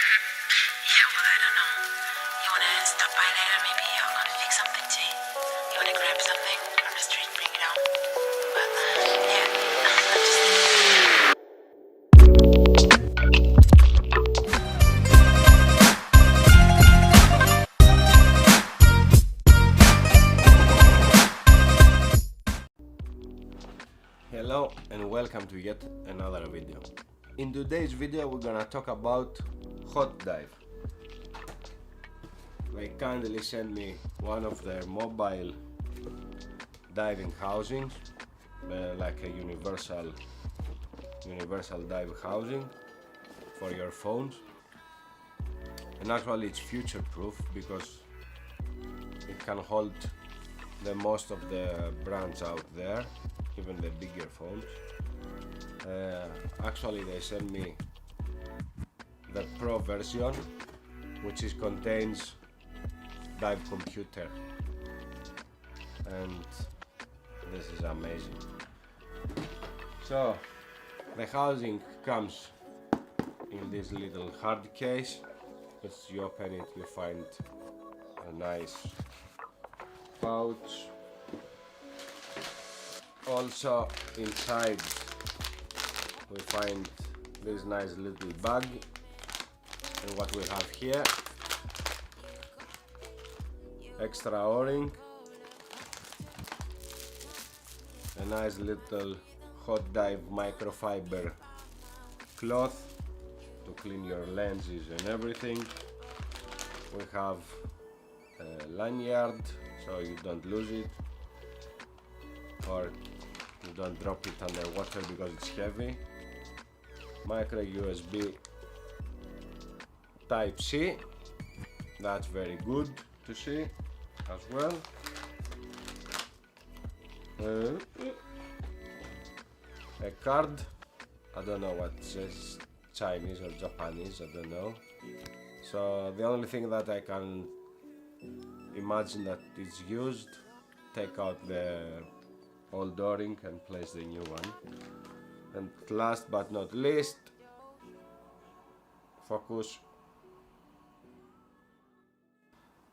Yeah, well, I don't know. You wanna stop by later? Maybe I'll go to fix something tea. You wanna grab something from the street, bring it home? Well, yeah. Hello and welcome to yet another video. In today's video we're gonna talk about HotDive. They kindly sent me one of their mobile diving housings, like a universal dive housing for your phones. And actually it's future proof because it can hold the most of the brands out there, even the bigger phones. Actually they sent me the Pro version, which contains dive computer, and this is amazing. So the housing comes in this little hard case. As you open it, you find a nice pouch. Also inside we find this nice little bag, and what we have here, extra o-ring, a nice little HotDive microfiber cloth to clean your lenses and everything. We have a lanyard so you don't lose it or you don't drop it underwater because it's heavy. Micro USB Type C, that's very good to see as well. A card, I don't know what it says, Chinese or Japanese, I don't know. So the only thing that I can imagine that is used, take out the old o-ring and place the new one. And last but not least, focus.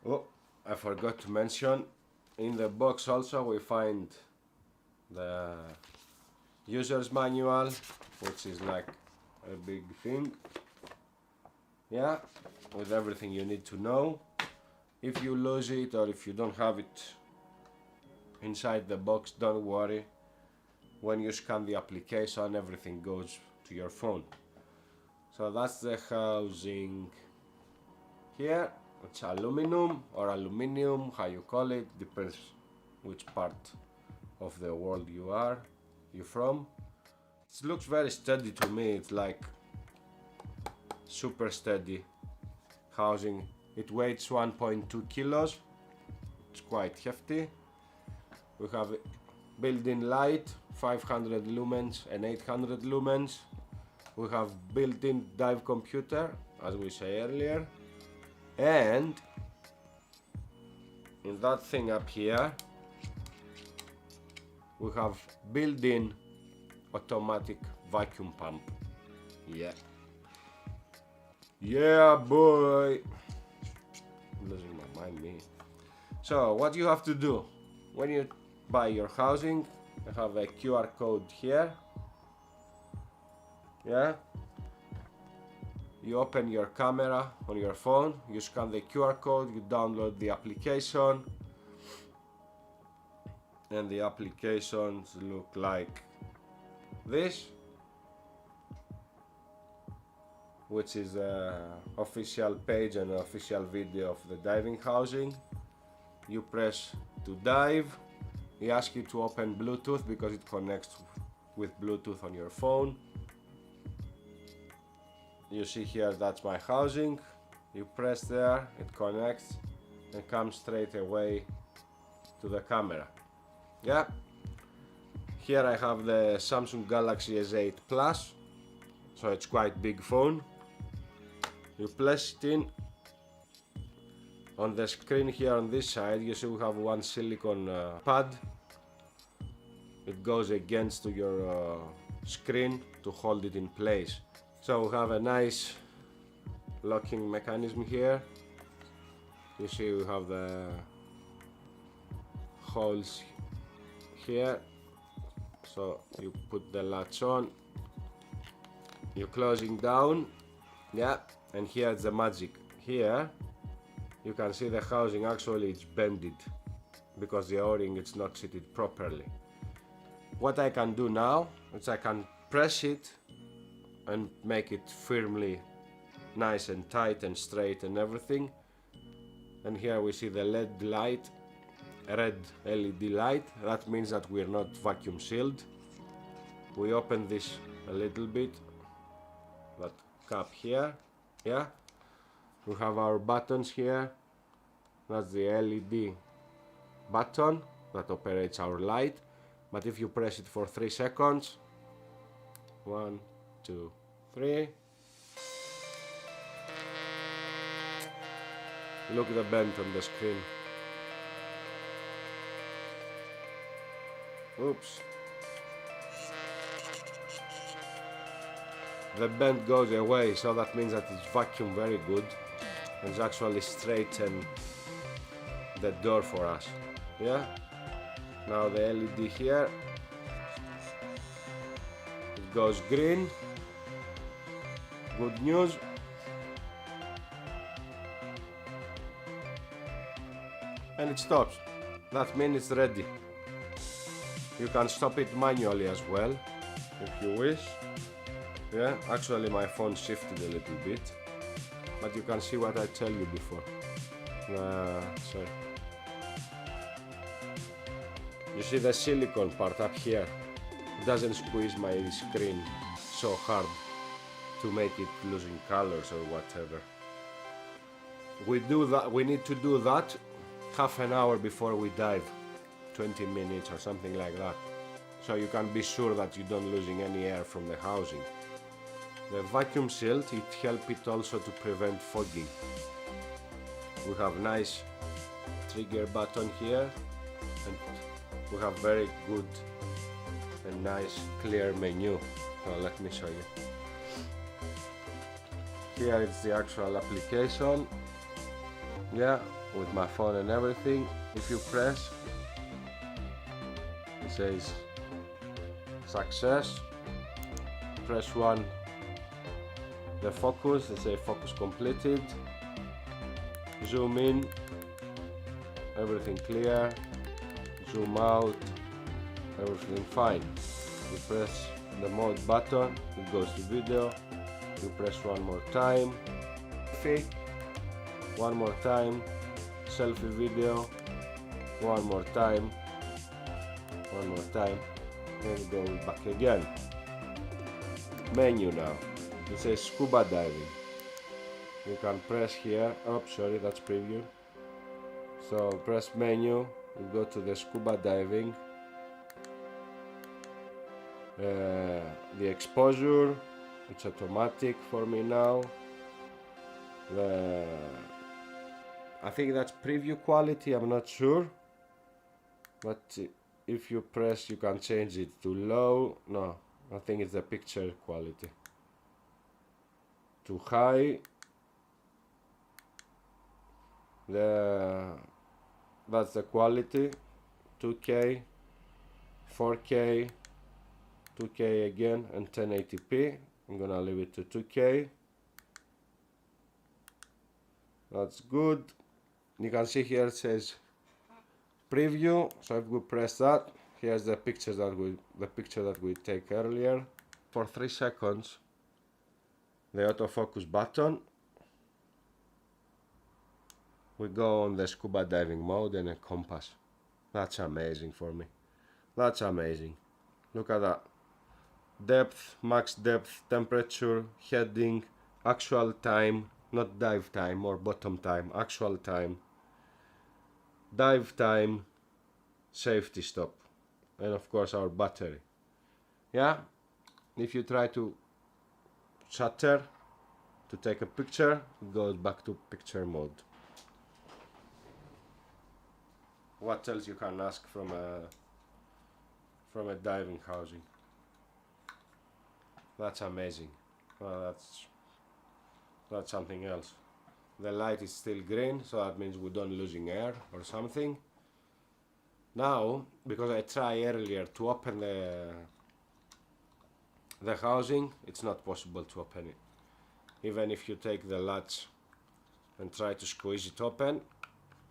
Oh, I forgot to mention, in the box also we find the user's manual, which is like a big thing, yeah, with everything you need to know. If you lose it or if you don't have it inside the box, don't worry. When you scan the application, everything goes to your phone. So that's the housing here. It's aluminum or aluminium, how you call it, depends which part of the world you're from. It looks very steady to me. It's like super steady housing. It weighs 1.2 kilos. It's quite hefty. We have built-in light, 500 lumens and 800 lumens. We have built-in dive computer, as we say earlier, and in that thing up here we have built-in automatic vacuum pump. Yeah boy, I'm losing my mind, me. So what you have to do when you buy your housing, you have a QR code here, yeah. You open your camera on your phone, you scan the QR code, you download the application, and the applications look like this, which is the official page and official video of the diving housing. You press to dive. He asks you to open Bluetooth because it connects with Bluetooth on your phone. You see here, that's my housing. You press there, it connects and comes straight away to the camera. Yeah. Here I have the Samsung Galaxy S8 Plus, so it's quite big phone. You place it in. On the screen here on this side, you see we have one silicone pad. It goes against to your screen to hold it in place. So we have a nice locking mechanism here. You see we have the holes here, so you put the latch on, you're closing down, yeah, and here's the magic. Here you can see the housing actually it's bended because the o-ring is not seated properly. What I can do now is I can press it and make it firmly nice and tight and straight and everything. And here we see the LED light, red LED light. That means that we're not vacuum sealed. We open this a little bit, that cap here, yeah. We have our buttons here. That's the LED button that operates our light. But if you press it for 3 seconds, 1, 2, 3, look at the bend on the screen. Oops. The bend goes away, so that means that it's vacuum very good. It's actually straighten the door for us. Yeah. Now the LED here, it goes green. Good news. And it stops. That means it's ready. You can stop it manually as well if you wish. Yeah, actually my phone shifted a little bit, but you can see what I tell you before. Sorry. You see the silicone part up here? It doesn't squeeze my screen so hard to make it losing colors or whatever. We need to do that half an hour before we dive, 20 minutes or something like that, so you can be sure that you don't losing any air from the housing. The vacuum sealed, it helps it also to prevent fogging. We have nice trigger button here, and we have very good and nice clear menu. So let me show you. Here is the actual application, yeah, with my phone and everything. If you press, it says success. Press 1, the focus, it says focus completed. Zoom in, everything clear. Zoom out, everything fine. You press the mode button, it goes to video. You press one more time, one more time, selfie video, one more time, and go back again. Menu now, it says scuba diving. You can press here, oh sorry, that's preview. So press menu, you go to the scuba diving, the exposure, it's automatic for me now. I think that's preview quality, I'm not sure, but if you press you can change it to low. No, I think it's the picture quality. To high. That's the quality. 2K, 4K, 2K again, and 1080p. I'm gonna leave it to 2K. That's good. You can see here it says preview. So if we press that, here's the picture that we take earlier. For 3 seconds, the autofocus button. We go on the scuba diving mode and a compass. That's amazing for me. That's amazing. Look at that. Depth, max depth, temperature, heading, actual time, not dive time or bottom time, actual time, dive time, safety stop, and of course our battery. Yeah, if you try to shutter to take a picture, it goes back to picture mode. What else you can ask from a diving housing? That's amazing. Well, That's something else. The light is still green, so that means we don't losing air or something. Now, because I tried earlier to open the housing, it's not possible to open it. Even if you take the latch and try to squeeze it open,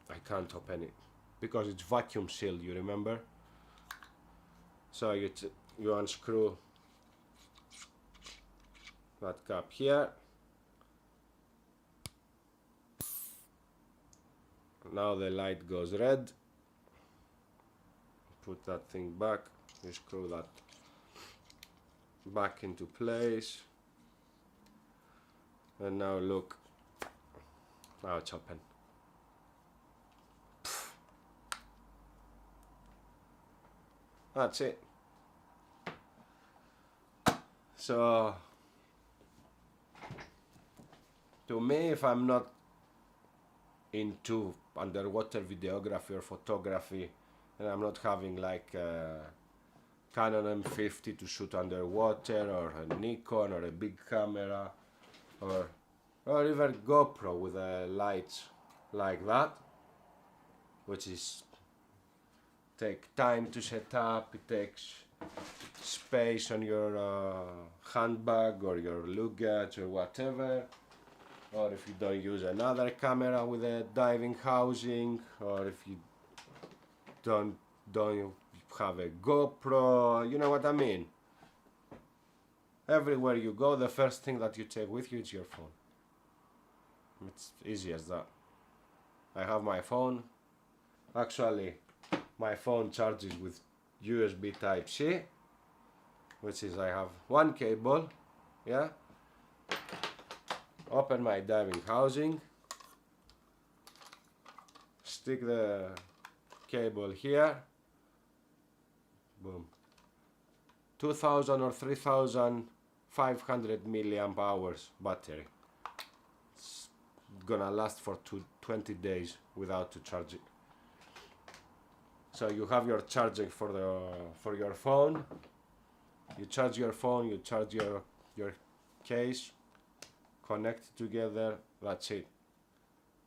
I can't open it because it's vacuum sealed, you remember? So you unscrew that cap here. Now the light goes red. Put that thing back. You screw that back into place. And now look. Now it's open. That's it. So, to me, if I'm not into underwater videography or photography, and I'm not having like a Canon M50 to shoot underwater, or a Nikon, or a big camera, or even GoPro with lights like that, which is take time to set up, it takes space on your handbag or your luggage or whatever, or if you don't use another camera with a diving housing, or if you don't have a GoPro, you know what I mean. Everywhere you go, the first thing that you take with you is your phone. It's easy as that. I have my phone. Actually, my phone charges with USB Type-C, which is I have one cable, yeah. Open my diving housing, stick the cable here, boom. 2000 or 3500 milliamp hours battery. It's gonna last for 20 days without to charge it. So you have your charging for your phone. You charge your phone, you charge your case, connect together, that's it.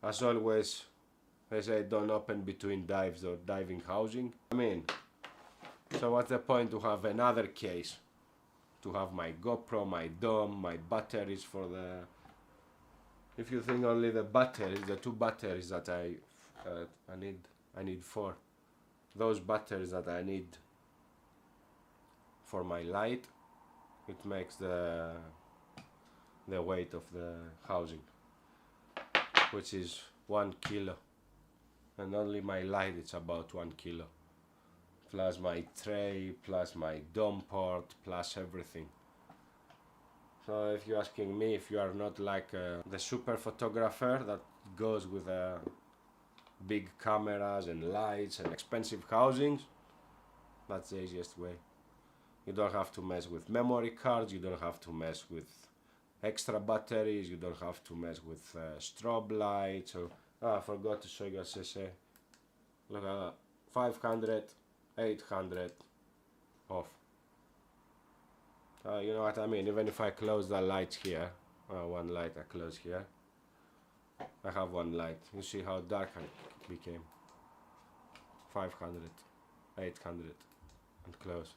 As always, I say don't open between dives or diving housing. I mean, so what's the point to have another case? To have my GoPro, my dome, my batteries for the... If you think only the batteries, the two batteries that I need four. Those batteries that I need for my light, it makes the weight of the housing, which is 1 kilo, and only my light it's about 1 kilo, plus my tray, plus my dome port, plus everything. So if you're asking me, if you are not like the super photographer that goes with big cameras and lights and expensive housings, that's the easiest way. You don't have to mess with memory cards, you don't have to mess with extra batteries, you don't have to mess with strobe lights. Or I forgot to show you SSA. Look at that, 500, 800 off. You know what I mean. Even if I close the lights here, one light I close here, I have one light. You see how dark it became. 500, 800 and close.